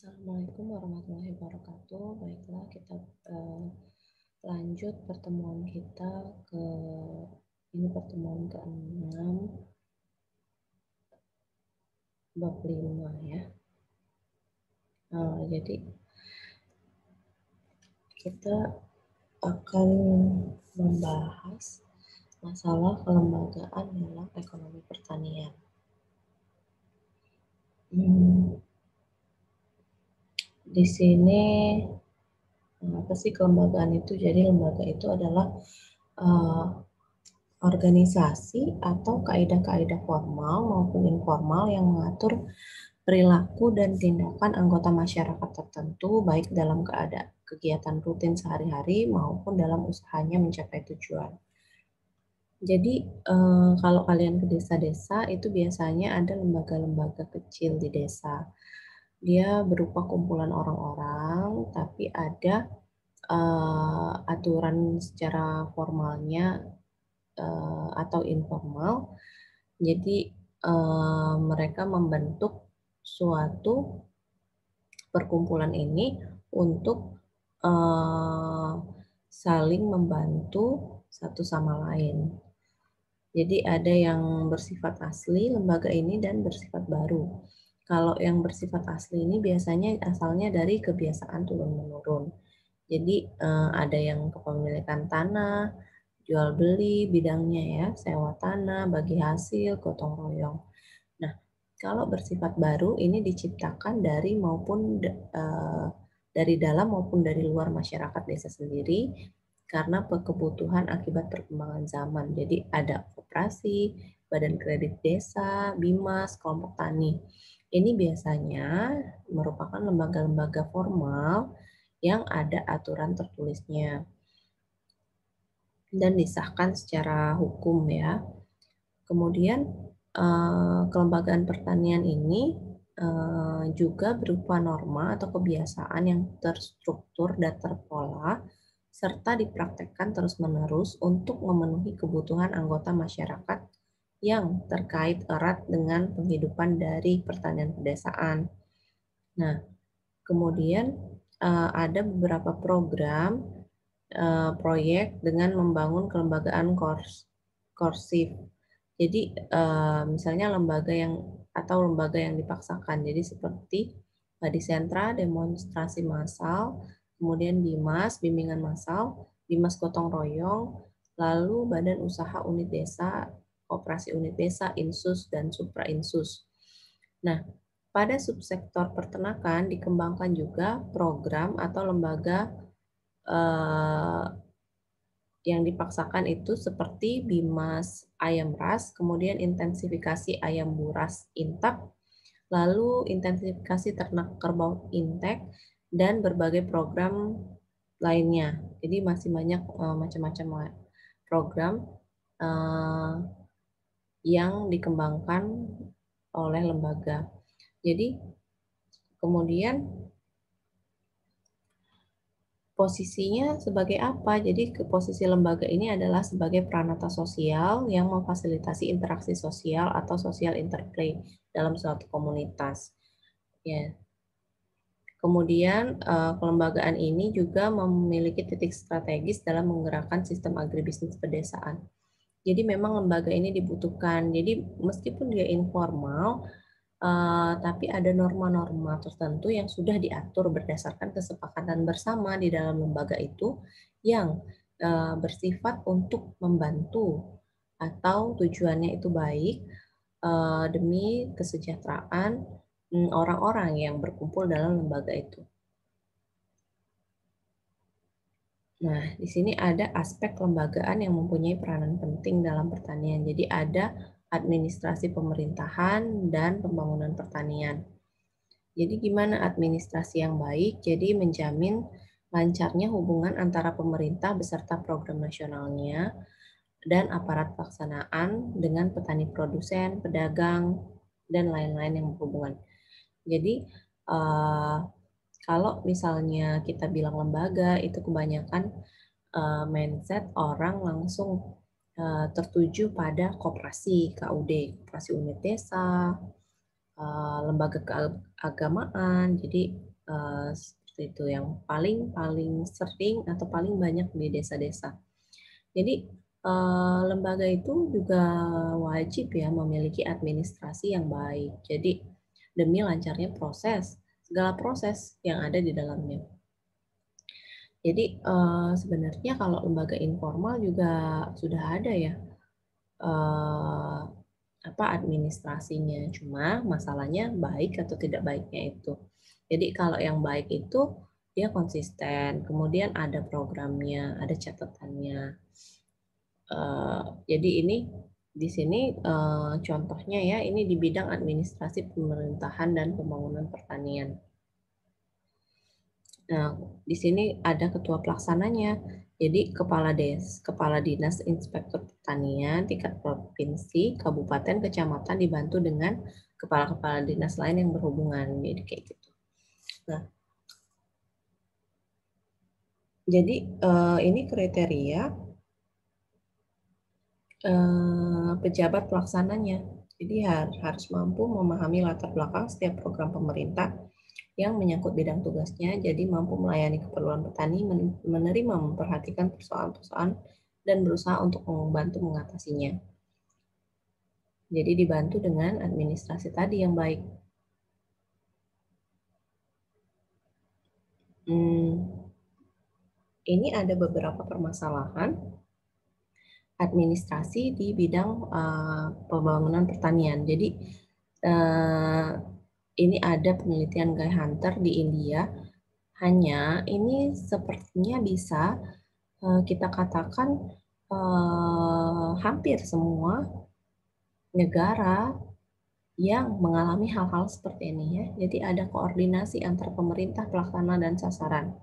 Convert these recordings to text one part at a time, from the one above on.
Assalamualaikum warahmatullahi wabarakatuh. Baiklah, kita lanjut pertemuan kita ini pertemuan ke-6 bab 5 ya. Jadi kita akan membahas masalah kelembagaan dalam ekonomi pertanian. Di sini apa sih kelembagaan itu? Jadi lembaga itu adalah organisasi atau kaidah-kaidah formal maupun informal yang mengatur perilaku dan tindakan anggota masyarakat tertentu baik dalam kegiatan rutin sehari-hari maupun dalam usahanya mencapai tujuan. Jadi kalau kalian ke desa-desa itu biasanya ada lembaga-lembaga kecil di desa. Dia berupa kumpulan orang-orang, tapi ada aturan secara formalnya atau informal. Jadi mereka membentuk suatu perkumpulan ini untuk saling membantu satu sama lain. Jadi ada yang bersifat asli lembaga ini dan bersifat baru. Kalau yang bersifat asli ini biasanya asalnya dari kebiasaan turun-menurun. Jadi ada yang kepemilikan tanah, jual beli bidangnya ya, sewa tanah, bagi hasil, gotong royong. Nah, kalau bersifat baru ini diciptakan dari dalam maupun dari luar masyarakat desa sendiri karena kebutuhan akibat perkembangan zaman. Jadi ada koperasi, badan kredit desa, bimas, kelompok tani. Ini biasanya merupakan lembaga-lembaga formal yang ada aturan tertulisnya dan disahkan secara hukum ya. Kemudian kelembagaan pertanian ini juga berupa norma atau kebiasaan yang terstruktur dan terpola serta dipraktekkan terus-menerus untuk memenuhi kebutuhan anggota masyarakat yang terkait erat dengan penghidupan dari pertanian pedesaan. Nah, kemudian ada beberapa program proyek dengan membangun kelembagaan korsif. Jadi misalnya lembaga yang dipaksakan. Jadi seperti Padi Sentra, demonstrasi massal, kemudian Bimas, bimbingan massal, Bimas gotong royong, lalu Badan Usaha Unit Desa, Koperasi Unit Desa, Insus dan Supra Insus. Nah, pada subsektor peternakan dikembangkan juga program atau lembaga yang dipaksakan itu seperti Bimas Ayam Ras, kemudian intensifikasi ayam buras Intap, lalu intensifikasi ternak kerbau Intek, dan berbagai program lainnya. Jadi masih banyak macam-macam program yang dikembangkan oleh lembaga. Jadi kemudian posisinya sebagai apa? Jadi posisi lembaga ini adalah sebagai peranata sosial yang memfasilitasi interaksi sosial atau social interplay dalam suatu komunitas. Ya. Kemudian kelembagaan ini juga memiliki titik strategis dalam menggerakkan sistem agribisnis pedesaan. Jadi memang lembaga ini dibutuhkan. Jadi meskipun dia informal, tapi ada norma-norma tertentu yang sudah diatur berdasarkan kesepakatan bersama di dalam lembaga itu yang bersifat untuk membantu atau tujuannya itu baik demi kesejahteraan orang-orang yang berkumpul dalam lembaga itu. Nah, di sini ada aspek kelembagaan yang mempunyai peranan penting dalam pertanian. Jadi ada administrasi pemerintahan dan pembangunan pertanian. Jadi gimana administrasi yang baik? Jadi menjamin lancarnya hubungan antara pemerintah beserta program nasionalnya dan aparat pelaksanaan dengan petani produsen, pedagang, dan lain-lain yang berhubungan. Jadi kalau misalnya kita bilang lembaga, itu kebanyakan mindset orang langsung tertuju pada koperasi, KUD, koperasi unit desa, lembaga keagamaan. Jadi Seperti itu yang paling sering atau paling banyak di desa-desa. Jadi lembaga itu juga wajib ya memiliki administrasi yang baik. Jadi demi lancarnya segala proses yang ada di dalamnya. Jadi sebenarnya kalau lembaga informal juga sudah ada ya administrasinya. Cuma masalahnya baik atau tidak baiknya itu. Jadi kalau yang baik itu dia konsisten, kemudian ada programnya, ada catatannya. Jadi ini di sini contohnya ya, ini di bidang administrasi pemerintahan dan pembangunan pertanian. Nah, di sini ada ketua pelaksananya. Jadi kepala dinas inspektur pertanian tingkat provinsi, kabupaten, kecamatan dibantu dengan kepala-kepala dinas lain yang berhubungan. Jadi kayak gitu. Nah, jadi ini kriteria pejabat pelaksananya. Jadi harus mampu memahami latar belakang setiap program pemerintah yang menyangkut bidang tugasnya, jadi mampu melayani keperluan petani, menerima, memperhatikan persoalan-persoalan, dan berusaha untuk membantu mengatasinya. Jadi dibantu dengan administrasi tadi yang baik. Ini ada beberapa permasalahan administrasi di bidang pembangunan pertanian. Jadi ini ada penelitian Guy Hunter di India. Hanya ini sepertinya bisa kita katakan hampir semua negara yang mengalami hal-hal seperti ini ya. Jadi ada koordinasi antara pemerintah, pelaksana, dan sasaran.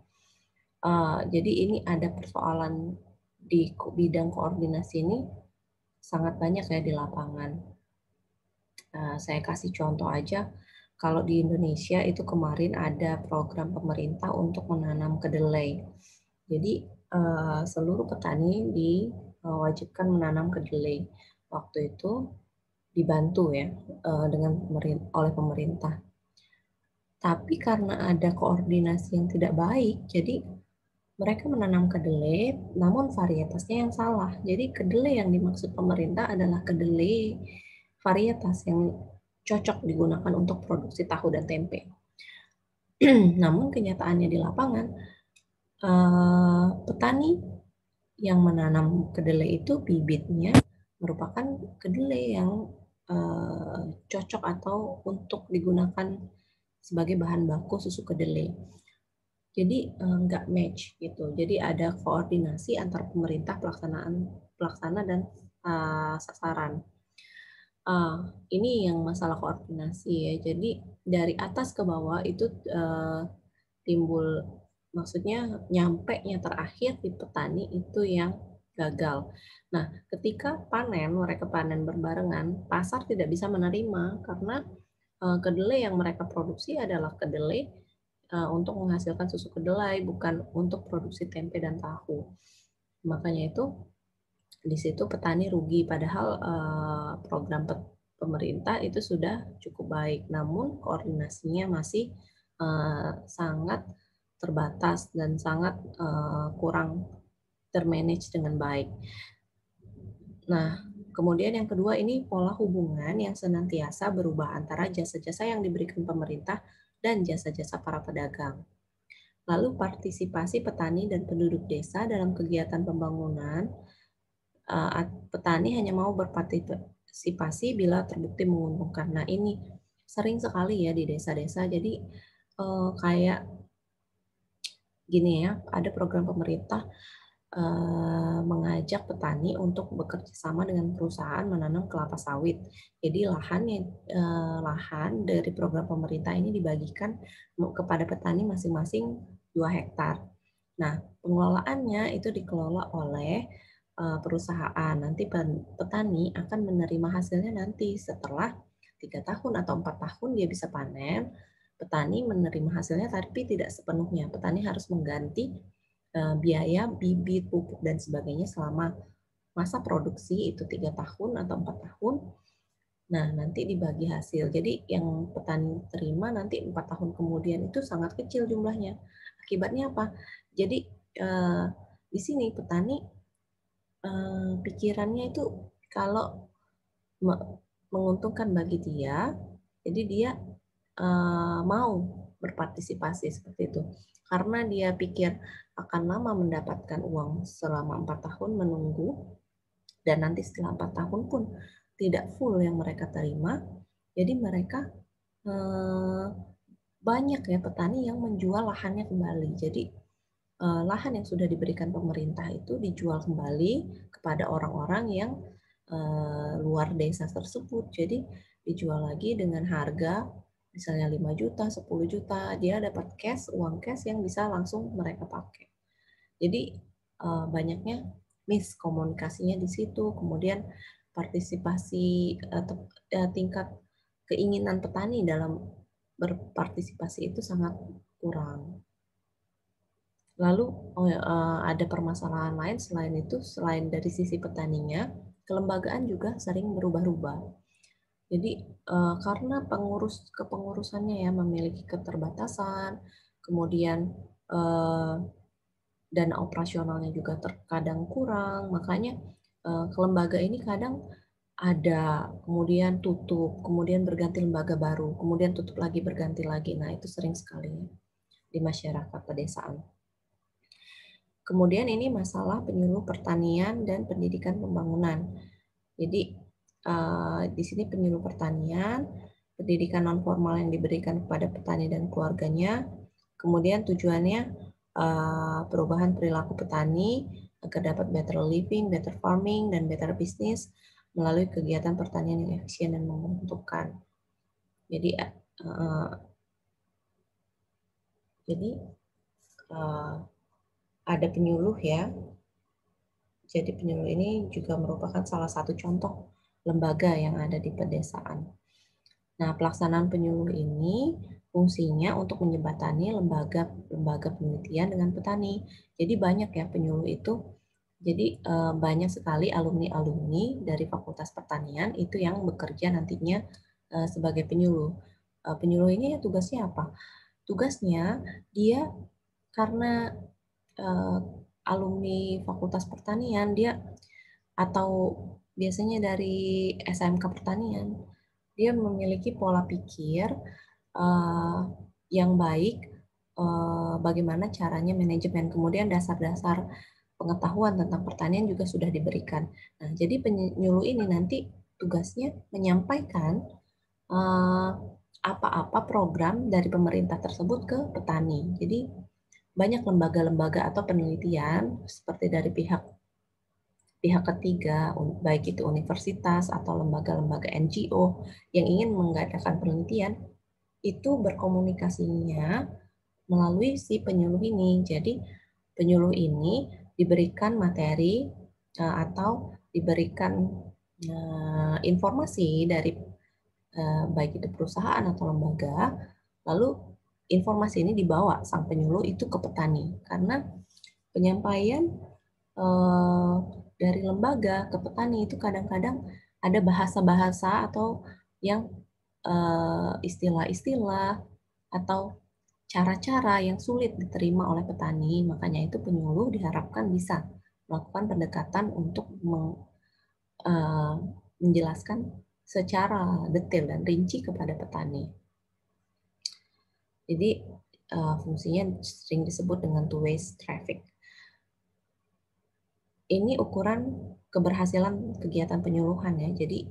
Jadi ini ada persoalan di bidang koordinasi ini sangat banyak ya di lapangan. Saya kasih contoh aja, kalau di Indonesia itu kemarin ada program pemerintah untuk menanam kedelai. Jadi seluruh petani diwajibkan menanam kedelai. Waktu itu dibantu ya oleh pemerintah. Tapi karena ada koordinasi yang tidak baik, jadi mereka menanam kedelai, namun varietasnya yang salah. Jadi kedelai yang dimaksud pemerintah adalah kedelai varietas yang cocok digunakan untuk produksi tahu dan tempe. Namun kenyataannya di lapangan, petani yang menanam kedelai itu bibitnya merupakan kedelai yang cocok atau untuk digunakan sebagai bahan baku susu kedelai. Jadi nggak match gitu. Jadi ada koordinasi antara pemerintah, pelaksana dan sasaran. Ini yang masalah koordinasi ya. Jadi dari atas ke bawah itu timbul, maksudnya nyampe-nya terakhir di petani itu yang gagal. Nah, ketika mereka panen berbarengan, pasar tidak bisa menerima karena kedelai yang mereka produksi adalah kedelai untuk menghasilkan susu kedelai, bukan untuk produksi tempe dan tahu. Makanya itu di situ petani rugi, padahal program pemerintah itu sudah cukup baik, namun koordinasinya masih sangat terbatas dan sangat kurang termanage dengan baik. Nah, kemudian yang kedua ini pola hubungan yang senantiasa berubah antara jasa-jasa yang diberikan pemerintah dan jasa-jasa para pedagang. Lalu partisipasi petani dan penduduk desa dalam kegiatan pembangunan. Petani hanya mau berpartisipasi bila terbukti menguntungkan. Nah, ini sering sekali ya di desa-desa. Jadi kayak gini ya, ada program pemerintah mengajak petani untuk bekerja sama dengan perusahaan menanam kelapa sawit. Jadi lahan dari program pemerintah ini dibagikan kepada petani masing-masing 2 hektar. Nah, pengelolaannya itu dikelola oleh perusahaan. Nanti petani akan menerima hasilnya nanti setelah 3 tahun atau 4 tahun dia bisa panen. Petani menerima hasilnya tapi tidak sepenuhnya. Petani harus mengganti biaya bibit, pupuk, dan sebagainya selama masa produksi itu 3 tahun atau 4 tahun. Nah, nanti dibagi hasil. Jadi yang petani terima nanti 4 tahun kemudian itu sangat kecil jumlahnya. Akibatnya apa? Jadi di sini petani pikirannya itu kalau menguntungkan bagi dia, jadi dia mau berpartisipasi seperti itu. Karena dia pikir akan lama mendapatkan uang selama 4 tahun menunggu, dan nanti setelah 4 tahun pun tidak full yang mereka terima, jadi mereka banyak ya petani yang menjual lahannya kembali. Jadi lahan yang sudah diberikan pemerintah itu dijual kembali kepada orang-orang yang luar desa tersebut. Jadi dijual lagi dengan harga misalnya 5 juta, 10 juta, dia dapat cash, uang cash yang bisa langsung mereka pakai. Jadi banyaknya miskomunikasinya di situ, kemudian partisipasi tingkat keinginan petani dalam berpartisipasi itu sangat kurang. Lalu ada permasalahan lain selain itu, selain dari sisi petaninya, kelembagaan juga sering berubah-ubah. Jadi karena kepengurusannya ya memiliki keterbatasan, kemudian dana operasionalnya juga terkadang kurang, makanya kelembaga ini kadang ada, kemudian tutup, kemudian berganti lembaga baru, kemudian tutup lagi, berganti lagi. Nah, itu sering sekali di masyarakat pedesaan. Kemudian ini masalah penyuluh pertanian dan pendidikan pembangunan. Jadi di sini penyuluh pertanian, pendidikan non formal yang diberikan kepada petani dan keluarganya, kemudian tujuannya perubahan perilaku petani agar dapat better living, better farming, dan better business melalui kegiatan pertanian yang efisien dan menguntungkan. Jadi ada penyuluh ya. Jadi penyuluh ini juga merupakan salah satu contoh lembaga yang ada di pedesaan. Nah, pelaksanaan penyuluh ini fungsinya untuk menjembatani lembaga penelitian dengan petani. Jadi banyak ya penyuluh itu. Jadi banyak sekali alumni-alumni dari Fakultas Pertanian itu yang bekerja nantinya sebagai penyuluh. Penyuluh ini ya tugasnya apa? Tugasnya dia karena alumni Fakultas Pertanian, dia atau biasanya dari SMK Pertanian, dia memiliki pola pikir yang baik, bagaimana caranya manajemen, kemudian dasar-dasar pengetahuan tentang pertanian juga sudah diberikan. Nah, jadi penyuluh ini nanti tugasnya menyampaikan apa-apa program dari pemerintah tersebut ke petani. Jadi banyak lembaga-lembaga atau penelitian seperti dari pihak ketiga, baik itu universitas atau lembaga-lembaga NGO yang ingin mengadakan penelitian, itu berkomunikasinya melalui si penyuluh ini. Jadi penyuluh ini diberikan materi atau diberikan informasi dari baik itu perusahaan atau lembaga, lalu informasi ini dibawa sang penyuluh itu ke petani, karena penyampaian dari lembaga ke petani itu kadang-kadang ada bahasa-bahasa atau yang istilah-istilah atau cara-cara yang sulit diterima oleh petani. Makanya itu penyuluh diharapkan bisa melakukan pendekatan untuk menjelaskan secara detail dan rinci kepada petani. Jadi fungsinya sering disebut dengan two-way traffic. Ini ukuran keberhasilan kegiatan penyuluhan ya. Jadi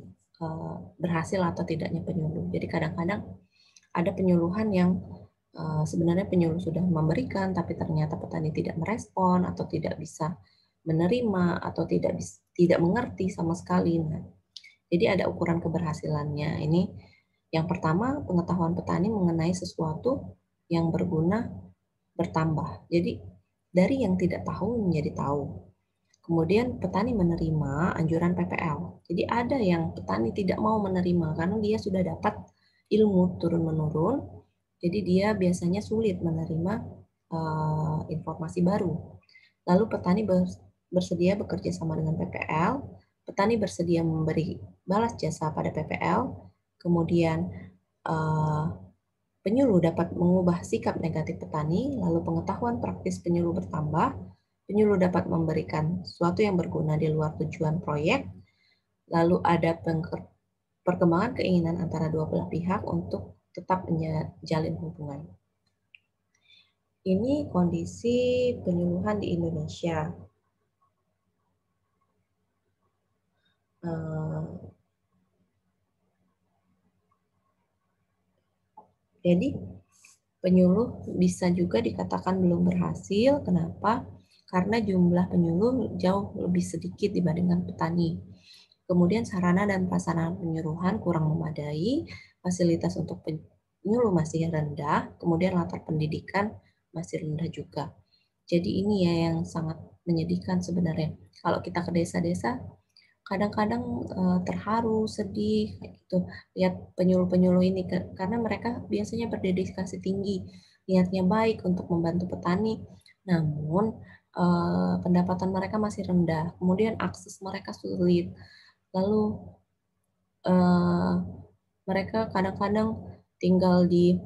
berhasil atau tidaknya penyuluh. Jadi kadang-kadang ada penyuluhan yang sebenarnya penyuluh sudah memberikan, tapi ternyata petani tidak merespon atau tidak bisa menerima atau tidak mengerti sama sekali. Nah, jadi ada ukuran keberhasilannya. Ini yang pertama, pengetahuan petani mengenai sesuatu yang berguna bertambah. Jadi dari yang tidak tahu menjadi tahu. Kemudian petani menerima anjuran PPL. Jadi ada yang petani tidak mau menerima karena dia sudah dapat ilmu turun-menurun. Jadi dia biasanya sulit menerima informasi baru. Lalu petani bersedia bekerja sama dengan PPL. petani bersedia memberi balas jasa pada PPL, kemudian penyuluh dapat mengubah sikap negatif petani, lalu pengetahuan praktis penyuluh bertambah, penyuluh dapat memberikan sesuatu yang berguna di luar tujuan proyek, lalu ada perkembangan keinginan antara dua belah pihak untuk tetap menjalin hubungan. Ini kondisi penyuluhan di Indonesia. Jadi penyuluh bisa juga dikatakan belum berhasil. Kenapa? Karena jumlah penyuluh jauh lebih sedikit dibandingkan petani. Kemudian sarana dan prasarana penyuluhan kurang memadai, fasilitas untuk penyuluh masih rendah, kemudian latar pendidikan masih rendah juga. Jadi ini ya yang sangat menyedihkan sebenarnya. Kalau kita ke desa-desa, kadang-kadang terharu, sedih, kayak gitu. Lihat penyuluh-penyuluh ini, karena mereka biasanya berdedikasi tinggi, niatnya baik untuk membantu petani, namun pendapatan mereka masih rendah, kemudian akses mereka sulit, lalu mereka kadang-kadang tinggal di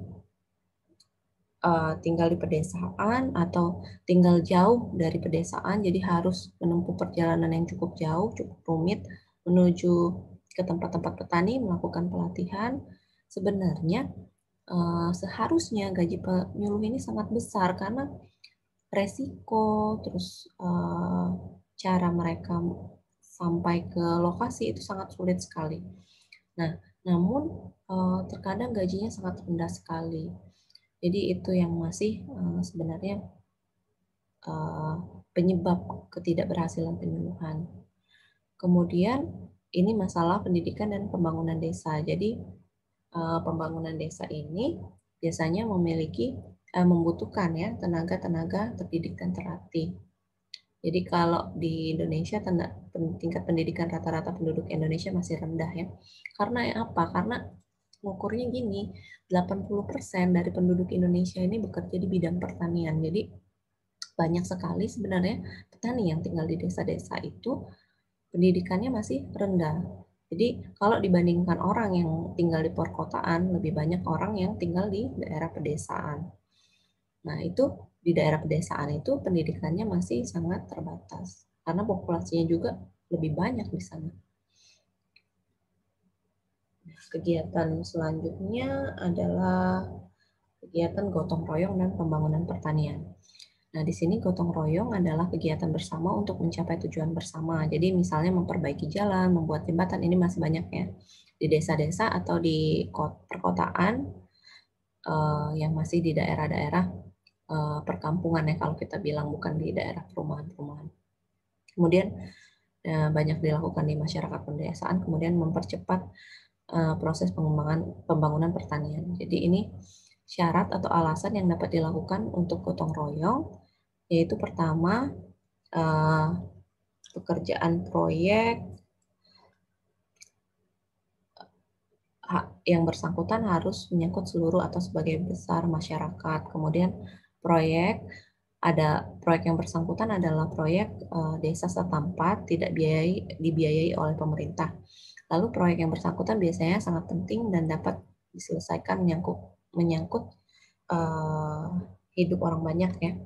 pedesaan atau tinggal jauh dari pedesaan, jadi harus menempuh perjalanan yang cukup jauh, cukup rumit menuju ke tempat-tempat petani melakukan pelatihan. Sebenarnya seharusnya gaji penyuluh ini sangat besar karena resiko, terus cara mereka sampai ke lokasi itu sangat sulit sekali. Nah, namun terkadang gajinya sangat rendah sekali. Jadi itu yang masih sebenarnya penyebab ketidakberhasilan penyuluhan. Kemudian ini masalah pendidikan dan pembangunan desa. Jadi pembangunan desa ini biasanya membutuhkan ya tenaga-tenaga terdidik dan terlatih. Jadi kalau di Indonesia tingkat pendidikan rata-rata penduduk Indonesia masih rendah ya. Karena apa? Karena mengukurnya gini, 80% dari penduduk Indonesia ini bekerja di bidang pertanian. Jadi banyak sekali sebenarnya petani yang tinggal di desa-desa itu pendidikannya masih rendah. Jadi kalau dibandingkan orang yang tinggal di perkotaan, lebih banyak orang yang tinggal di daerah pedesaan. Nah, itu di daerah pedesaan itu pendidikannya masih sangat terbatas karena populasinya juga lebih banyak di sana. Kegiatan selanjutnya adalah kegiatan gotong royong dan pembangunan pertanian. Nah, di sini gotong royong adalah kegiatan bersama untuk mencapai tujuan bersama. Jadi misalnya memperbaiki jalan, membuat jembatan, ini masih banyak ya. Di desa-desa atau di perkotaan yang masih di daerah-daerah perkampungan ya kalau kita bilang, bukan di daerah perumahan-perumahan. Kemudian banyak dilakukan di masyarakat pedesaan, kemudian mempercepat proses pembangunan pertanian. Jadi ini syarat atau alasan yang dapat dilakukan untuk gotong royong, yaitu pertama pekerjaan proyek yang bersangkutan harus menyangkut seluruh atau sebagian besar masyarakat. Kemudian proyek yang bersangkutan adalah proyek desa setempat, tidak dibiayai oleh pemerintah. Lalu proyek yang bersangkutan biasanya sangat penting dan dapat diselesaikan menyangkut hidup orang banyak ya.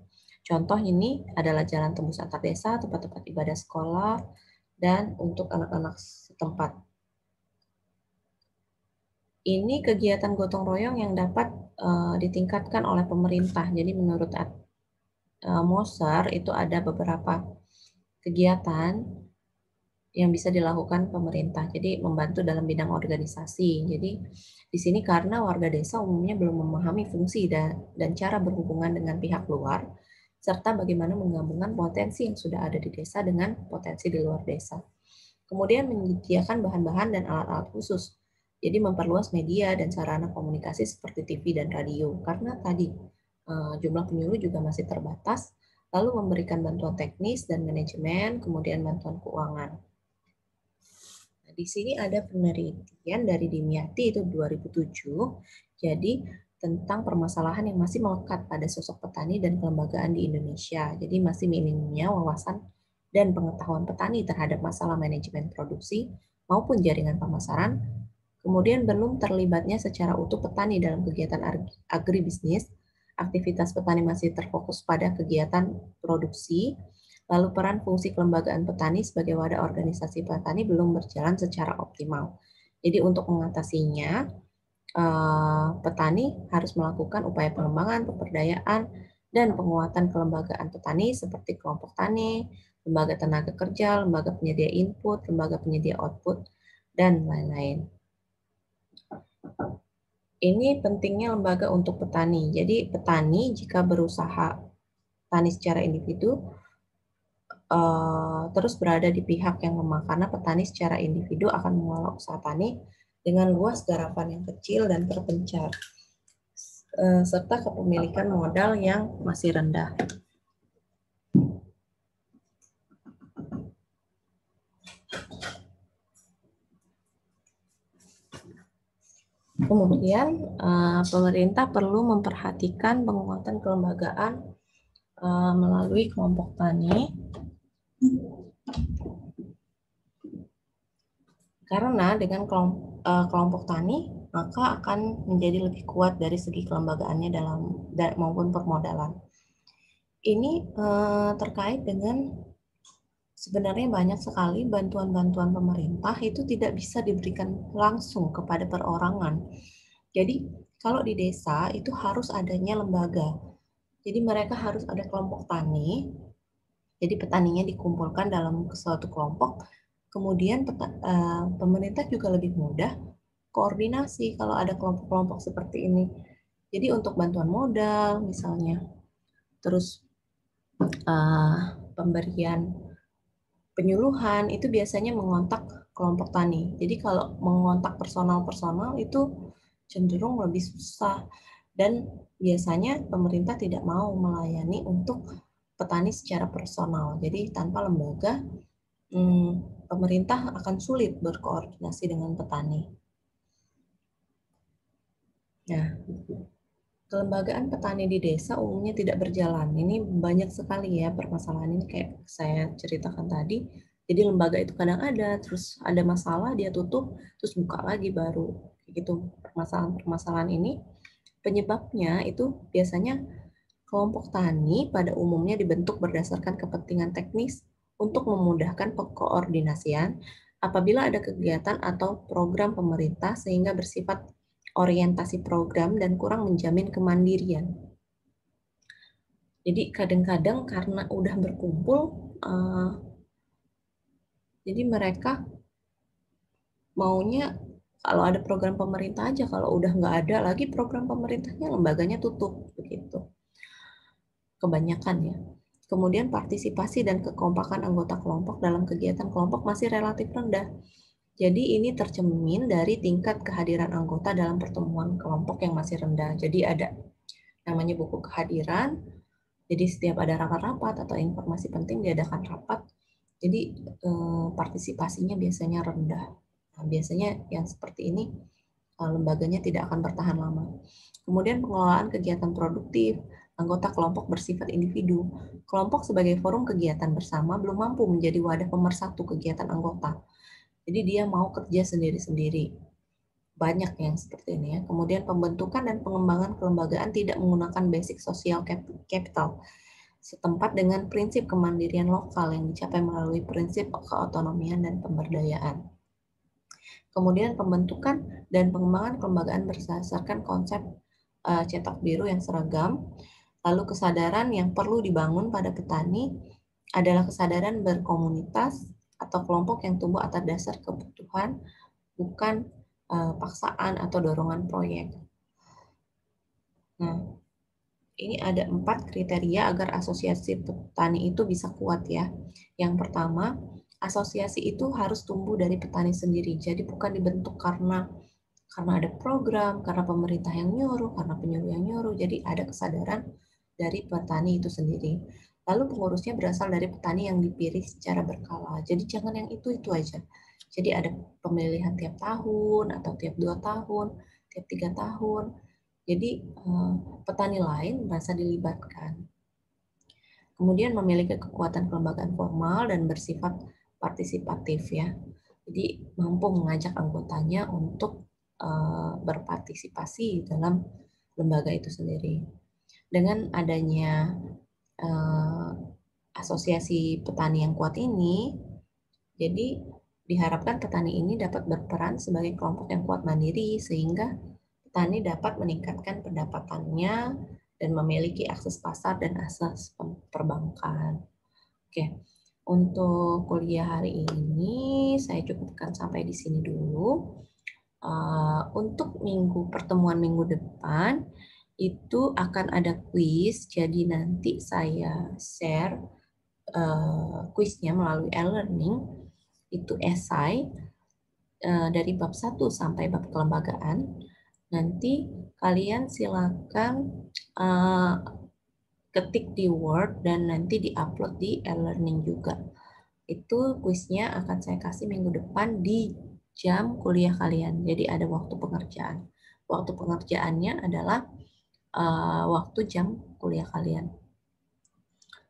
Contoh ini adalah jalan tembus antar desa, tempat-tempat ibadah sekolah, dan untuk anak-anak setempat. Ini kegiatan gotong royong yang dapat ditingkatkan oleh pemerintah. Jadi menurut Moser itu ada beberapa kegiatan yang bisa dilakukan pemerintah. Jadi membantu dalam bidang organisasi. Jadi di sini karena warga desa umumnya belum memahami fungsi dan cara berhubungan dengan pihak luar, serta bagaimana menggabungkan potensi yang sudah ada di desa dengan potensi di luar desa. Kemudian menyediakan bahan-bahan dan alat-alat khusus. Jadi memperluas media dan sarana komunikasi seperti TV dan radio. Karena tadi jumlah penyuluh juga masih terbatas, lalu memberikan bantuan teknis dan manajemen, kemudian bantuan keuangan. Nah, di sini ada penelitian dari Dimyati itu 2007, jadi tentang permasalahan yang masih melekat pada sosok petani dan kelembagaan di Indonesia. Jadi masih minimnya wawasan dan pengetahuan petani terhadap masalah manajemen produksi maupun jaringan pemasaran, kemudian belum terlibatnya secara utuh petani dalam kegiatan agribisnis, aktivitas petani masih terfokus pada kegiatan produksi, lalu peran fungsi kelembagaan petani sebagai wadah organisasi petani belum berjalan secara optimal. Jadi untuk mengatasinya, petani harus melakukan upaya pengembangan, pemberdayaan, dan penguatan kelembagaan petani seperti kelompok tani, lembaga tenaga kerja, lembaga penyedia input, lembaga penyedia output, dan lain-lain. Ini pentingnya lembaga untuk petani. Jadi petani jika berusaha tani secara individu terus berada di pihak yang lemah karena petani secara individu akan mengelola usaha tani dengan luas garapan yang kecil dan terpencar serta kepemilikan modal yang masih rendah. Kemudian pemerintah perlu memperhatikan penguatan kelembagaan melalui kelompok tani, karena dengan kelompok tani maka akan menjadi lebih kuat dari segi kelembagaannya maupun permodalan. Ini terkait dengan sebenarnya banyak sekali bantuan-bantuan pemerintah itu tidak bisa diberikan langsung kepada perorangan. Jadi kalau di desa itu harus adanya lembaga. Jadi mereka harus ada kelompok tani. Jadi petaninya dikumpulkan dalam suatu kelompok. Kemudian pemerintah juga lebih mudah koordinasi kalau ada kelompok-kelompok seperti ini. Jadi untuk bantuan modal misalnya, terus pemberian penyuluhan itu biasanya mengontak kelompok tani. Jadi kalau mengontak personal-personal itu cenderung lebih susah dan biasanya pemerintah tidak mau melayani untuk petani secara personal. Jadi tanpa lembaga, pemerintah akan sulit berkoordinasi dengan petani. Nah, kelembagaan petani di desa umumnya tidak berjalan. Ini banyak sekali ya permasalahan ini kayak saya ceritakan tadi. Jadi lembaga itu kadang ada, terus ada masalah dia tutup, terus buka lagi baru. Gitu permasalahan-permasalahan ini penyebabnya itu biasanya kelompok tani pada umumnya dibentuk berdasarkan kepentingan teknis untuk memudahkan koordinasian apabila ada kegiatan atau program pemerintah sehingga bersifat orientasi program dan kurang menjamin kemandirian. Jadi kadang-kadang karena udah berkumpul, jadi mereka maunya kalau ada program pemerintah aja, kalau udah nggak ada lagi program pemerintahnya, lembaganya tutup begitu. Kebanyakan ya. Kemudian partisipasi dan kekompakan anggota kelompok dalam kegiatan kelompok masih relatif rendah. Jadi ini tercermin dari tingkat kehadiran anggota dalam pertemuan kelompok yang masih rendah. Jadi ada namanya buku kehadiran. Jadi setiap ada rapat-rapat atau informasi penting diadakan rapat. Jadi partisipasinya biasanya rendah. Nah, biasanya yang seperti ini lembaganya tidak akan bertahan lama. Kemudian pengelolaan kegiatan produktif, anggota kelompok bersifat individu. Kelompok sebagai forum kegiatan bersama belum mampu menjadi wadah pemersatu kegiatan anggota. Jadi dia mau kerja sendiri-sendiri. Banyak yang seperti ini ya. Kemudian pembentukan dan pengembangan kelembagaan tidak menggunakan basic social capital setempat dengan prinsip kemandirian lokal yang dicapai melalui prinsip keotonomian dan pemberdayaan. Kemudian pembentukan dan pengembangan kelembagaan berdasarkan konsep cetak biru yang seragam. Lalu kesadaran yang perlu dibangun pada petani adalah kesadaran berkomunitas atau kelompok yang tumbuh atas dasar kebutuhan, bukan paksaan atau dorongan proyek. Nah, ini ada 4 kriteria agar asosiasi petani itu bisa kuat ya. Yang pertama, asosiasi itu harus tumbuh dari petani sendiri. Jadi bukan dibentuk karena ada program, karena pemerintah yang nyuruh, karena penyuluh yang nyuruh. Jadi ada kesadaran dari petani itu sendiri. Lalu pengurusnya berasal dari petani yang dipilih secara berkala. Jadi jangan yang itu aja. Jadi ada pemilihan tiap tahun atau tiap 2 tahun, tiap 3 tahun. Jadi petani lain merasa dilibatkan. Kemudian memiliki kekuatan kelembagaan formal dan bersifat partisipatif ya. Jadi mampu mengajak anggotanya untuk berpartisipasi dalam lembaga itu sendiri. Dengan adanya asosiasi petani yang kuat ini, jadi diharapkan petani ini dapat berperan sebagai kelompok yang kuat mandiri sehingga petani dapat meningkatkan pendapatannya dan memiliki akses pasar dan akses perbankan. Oke, untuk kuliah hari ini saya cukupkan sampai di sini dulu. Untuk pertemuan minggu depan itu akan ada kuis, jadi nanti saya share kuisnya melalui e-learning, itu esai dari bab 1 sampai bab kelembagaan. Nanti kalian silakan ketik di Word dan nanti diupload di e-learning juga. Itu kuisnya akan saya kasih minggu depan di jam kuliah kalian. Jadi ada waktu pengerjaan. Waktu pengerjaannya adalah waktu jam kuliah kalian.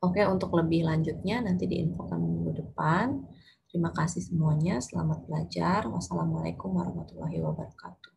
Oke, untuk lebih lanjutnya nanti diinfokan minggu depan. Terima kasih semuanya. Selamat belajar. Wassalamualaikum warahmatullahi wabarakatuh.